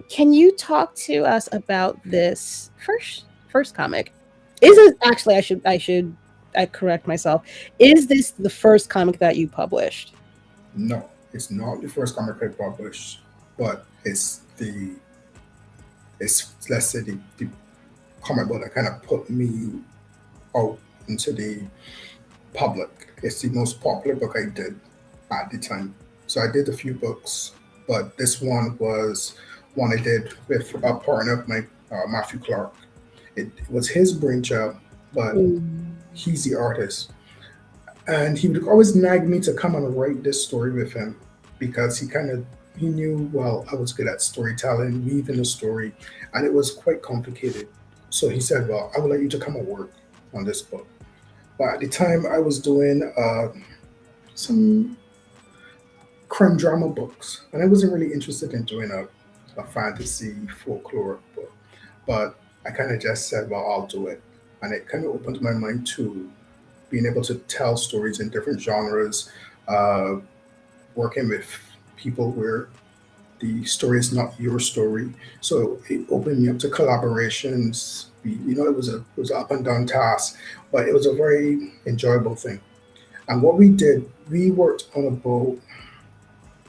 Can you talk to us about this first comic? Is it actually? I correct myself. Is this the first comic that you published? No, it's not the first comic I published, but it's let's say the comic book that kind of put me out into the public. It's the most popular book I did at the time. So I did a few books, but this one was one I did with a partner of mine, Matthew Clark. It was his brainchild, but Mm. he's the artist. And he would always nag me to come and write this story with him because he knew well I was good at storytelling, weaving a story, and it was quite complicated. So he said, "Well, I would like you to come and work on this book." But at the time, I was doing some crime drama books, and I wasn't really interested in doing a fantasy folklore book. But I kind of just said, "Well, I'll do it," and it kind of opened my mind to being able to tell stories in different genres, uh, working with people where the story is not your story. So it opened me up to collaborations. It was an up and down task, but it was a very enjoyable thing. And what we did, we worked on about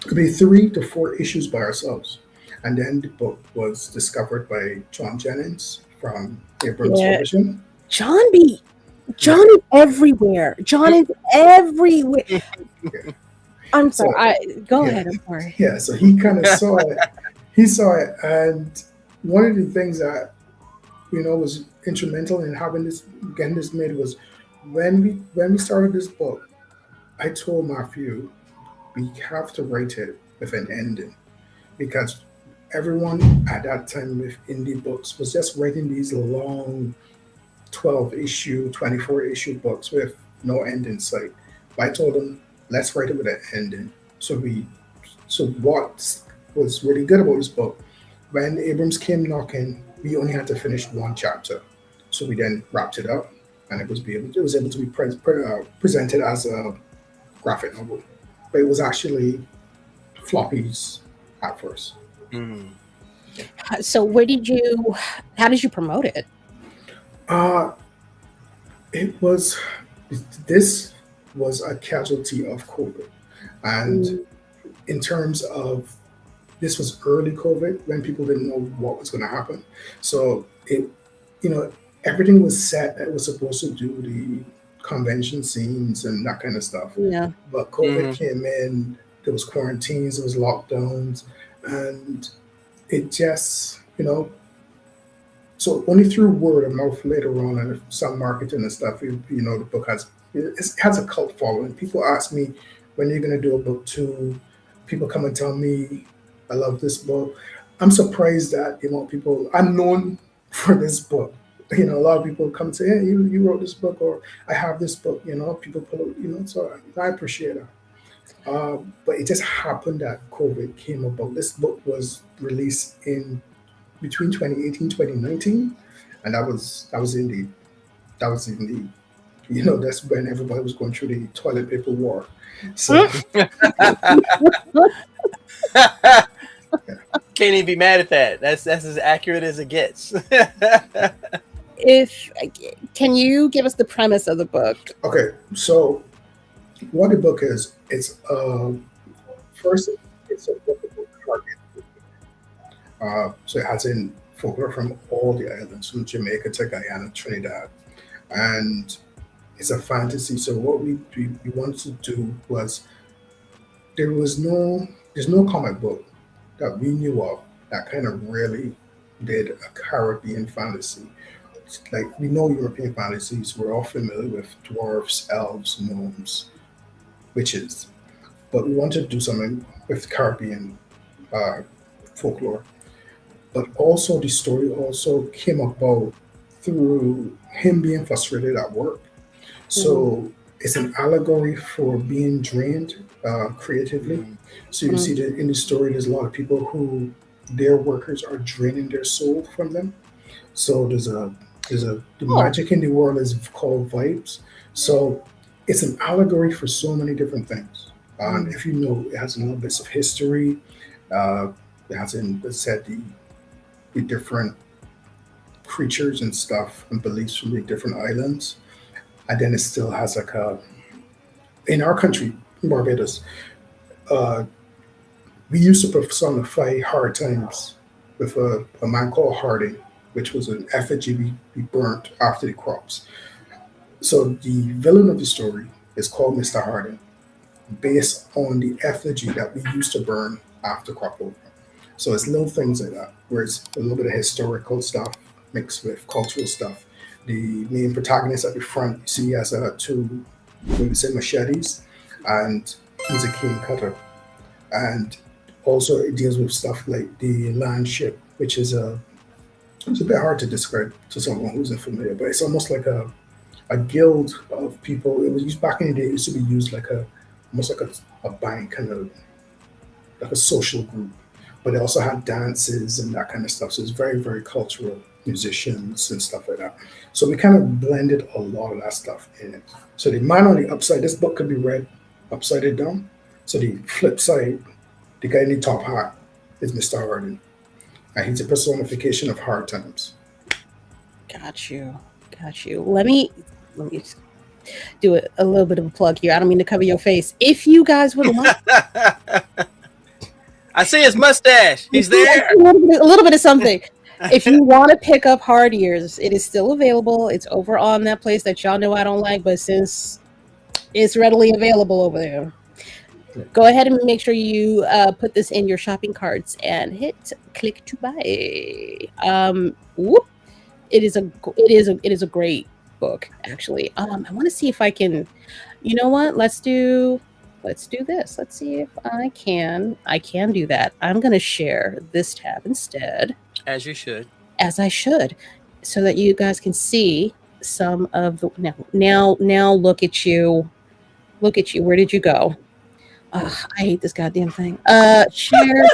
maybe 3 to 4 issues by ourselves, and then the book was discovered by John Jennings from Abrams Yeah, Publishing. John B. Yeah, John is everywhere. John is everywhere. yeah. I'm sorry. So Go yeah, ahead. I'm sorry. yeah. So he kind of saw it. He saw it, and one of the things that was instrumental in having this getting this made was when we started this book. I told Matthew we have to write it with an ending because everyone at that time with indie books was just writing these long 12 issue, 24 issue books with no end in sight. But I told him, let's write it with an ending. So what was really good about this book, when Abrams came knocking, we only had to finish one chapter. So we then wrapped it up, and it was able to be presented as a graphic novel. But it was actually floppies at first. Mm. So how did you promote it? Uh, it was this was a casualty of COVID, and Mm. in terms of this was early COVID when people didn't know what was going to happen. So you know, everything was set that was supposed to do the convention scenes and that kind of stuff. Yeah. But COVID Hmm. came in, there was quarantines, there was lockdowns, and it just, so only through word of mouth later on and some marketing and stuff, the book has a cult following. People ask me, when are you going to do a book two? People come and tell me, I love this book. I'm surprised that the amount of people I'm known for this book. A lot of people come and say, hey, you wrote this book, or I have this book. People pull out, so I appreciate it. But it just happened that COVID came about. This book was released in between 2018 2019, and that was in the that's when everybody was going through the toilet paper war. So yeah. Can't even be mad at that. That's as accurate as it gets. If Can you give us the premise of the book? Okay, so what the book is, first it's a book about Caribbean. So it has in folklore from all the islands, from Jamaica to Guyana, Trinidad, and it's a fantasy. So what we wanted to do was there's no comic book that we knew of that kind of really did a Caribbean fantasy. Like we know European fantasies, we're all familiar with dwarfs, elves, gnomes, witches, but we wanted to do something with Caribbean uh, folklore. But also the story also came about through him being frustrated at work. Mm. So it's an allegory for being drained creatively. Mm. So you see that in the story, there's a lot of people who their workers are draining their soul from them. So the Oh. magic in the world is called vibes. So it's an allegory for so many different things. And Mm. if you know, it has a little bits of history, uh, as in said the different creatures and stuff and beliefs from the different islands. And then it still has like a in our country, Barbados, uh, we used to personify hard times with a man called Harding, which was an effigy we burnt after the crops. So the villain of the story is called Mr. Harding, based on the effigy that we used to burn after crop over. So it's little things like that, where it's a little bit of historical stuff mixed with cultural stuff. The main protagonist at the front, you see, he has two, we would say, machetes, and he's a cane cutter. And also, it deals with stuff like the landship, which is it's a bit hard to describe to someone who's unfamiliar, but it's almost like a guild of people. It was used back in the day. It used to be used like a almost like a bank kind of like a social group, but it also had dances and that kind of stuff. So it's very, very cultural, musicians and stuff like that. So we kind of blended a lot of that stuff in it. So the man on the upside, this book could be read upside down. So the flip side, the guy in the top hat is Mr. Harding. And he's a personification of hard times. Got you. Got you. Let me just do a little bit of a plug here. I don't mean to cover your face. If you guys would like I see his mustache. He's there. a little bit of something. If you want to pick up Hard Ears, it is still available. It's over on that place that y'all know I don't like, but since it's readily available over there, go ahead and make sure you put this in your shopping carts and hit click to buy. Whoop. It is a great book, actually. I want to see if I can. You know what? Let's do this. Let's see if I can do that. I'm going to share this tab instead, As you should. as I should, so that you guys can see some of the now look at you. Look at you. Where did you go? Ugh, I hate this goddamn thing. Share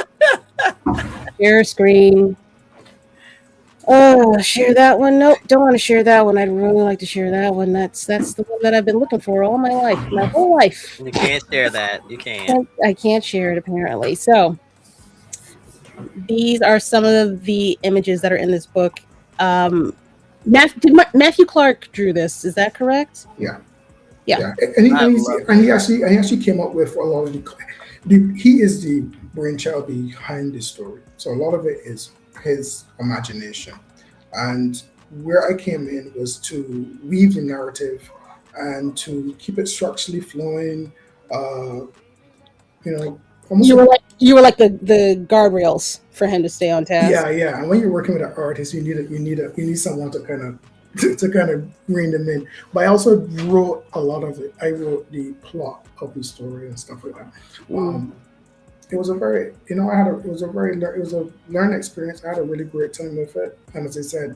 screen. Oh, share that one. Nope, don't want to share that one. I'd really like to share that one. That's the one that I've been looking for all my life, my whole life. You can't share that. You can't. I can't share it apparently. So these are some of the images that are in this book. Matthew Clark drew this. Is that correct? Yeah. Yeah. And he actually came up with a lot of he is the brainchild behind this story. So a lot of it is his imagination. And where I came in was to weave the narrative and to keep it structurally flowing. Almost You were like the guardrails for him to stay on task. yeah. And when you're working with an artist, you need someone to kind of rein them in. But I also wrote a lot of it. I wrote the plot of the story and stuff like that. It was a very, it was a learning experience. I had a really great time with it. And as I said,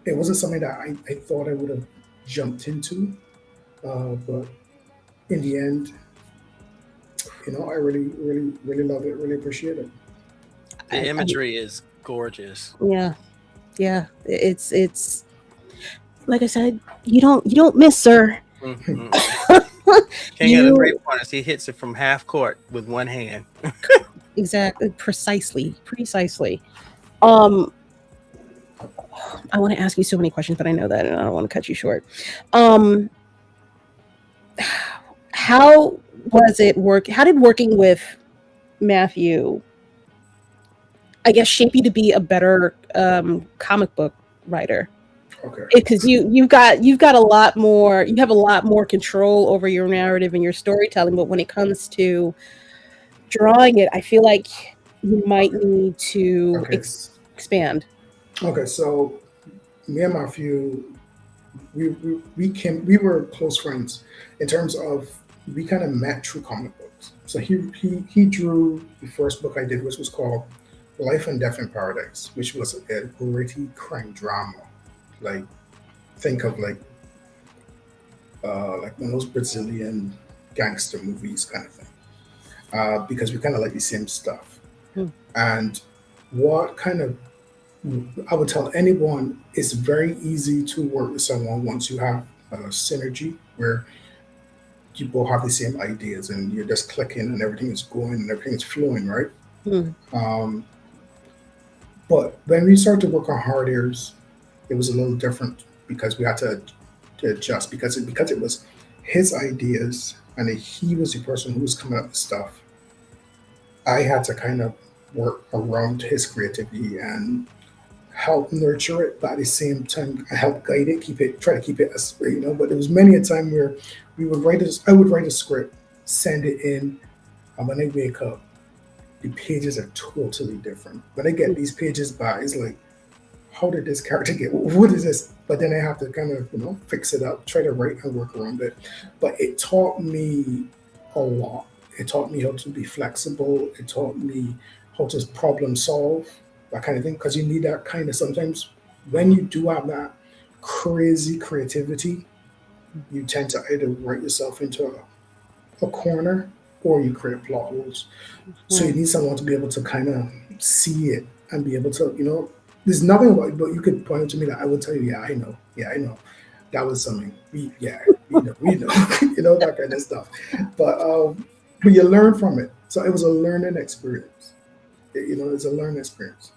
it wasn't something that I thought I would have jumped into. But in the end, I really, really, really love it. Really appreciate it. The imagery is gorgeous. Yeah. It's like I said, you don't miss, sir. Mm-hmm. King of the 3 pointers, he hits it from half court with one hand. Exactly, precisely. I want to ask you so many questions, but I know that, and I don't want to cut you short. How was it work? How did working with Matthew, I guess, shape you to be a better comic book writer? Okay. Because you've got a lot more. You have a lot more control over your narrative and your storytelling. But when it comes to drawing it, I feel like you might need to expand. Okay, so me and Matthew, we were close friends in terms of we kind of met through comic books. So he drew the first book I did, which was called Life and Death in Paradise, which was a gritty crime drama. Like, think of like one of those Brazilian gangster movies kind of thing, because we kind of like the same stuff. And what kind of I would tell anyone, it's very easy to work with someone once you have a synergy where you both have the same ideas and you're just clicking and everything is going and everything is flowing, right? Hmm. Um, but when we started to work on hard ears, it was a little different because we had to adjust because it was his ideas and he was the person who was coming up with stuff. I had to kind of work around his creativity and help nurture it, but at the same time help guide it, try to keep it as you know. But there was many a time where I would write a script, send it in, and when I wake up, the pages are totally different. When I get these pages back, it's like, how did this character get? What is this? But then I have to kind of fix it up, try to write and work around it. But it taught me a lot. It taught me how to be flexible. It taught me how to problem solve, that kind of thing. Because you need that kind of sometimes when you do have that crazy creativity, you tend to either write yourself into a corner or you create plot holes. So you need someone to be able to kind of see it and be able to, there's nothing about it, but you could point to me that I would tell you, yeah, I know, that was something. We know, that kind of stuff. But you learn from it. So it was a learning experience. It's a learning experience.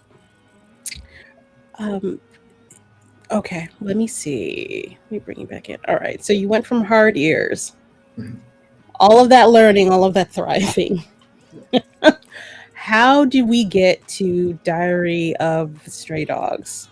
Okay, let me see. Let me bring you back in. All right, so you went from hard ears, Mhm. all of that learning, all of that thriving. How did we get to Diary of Stray Dogs?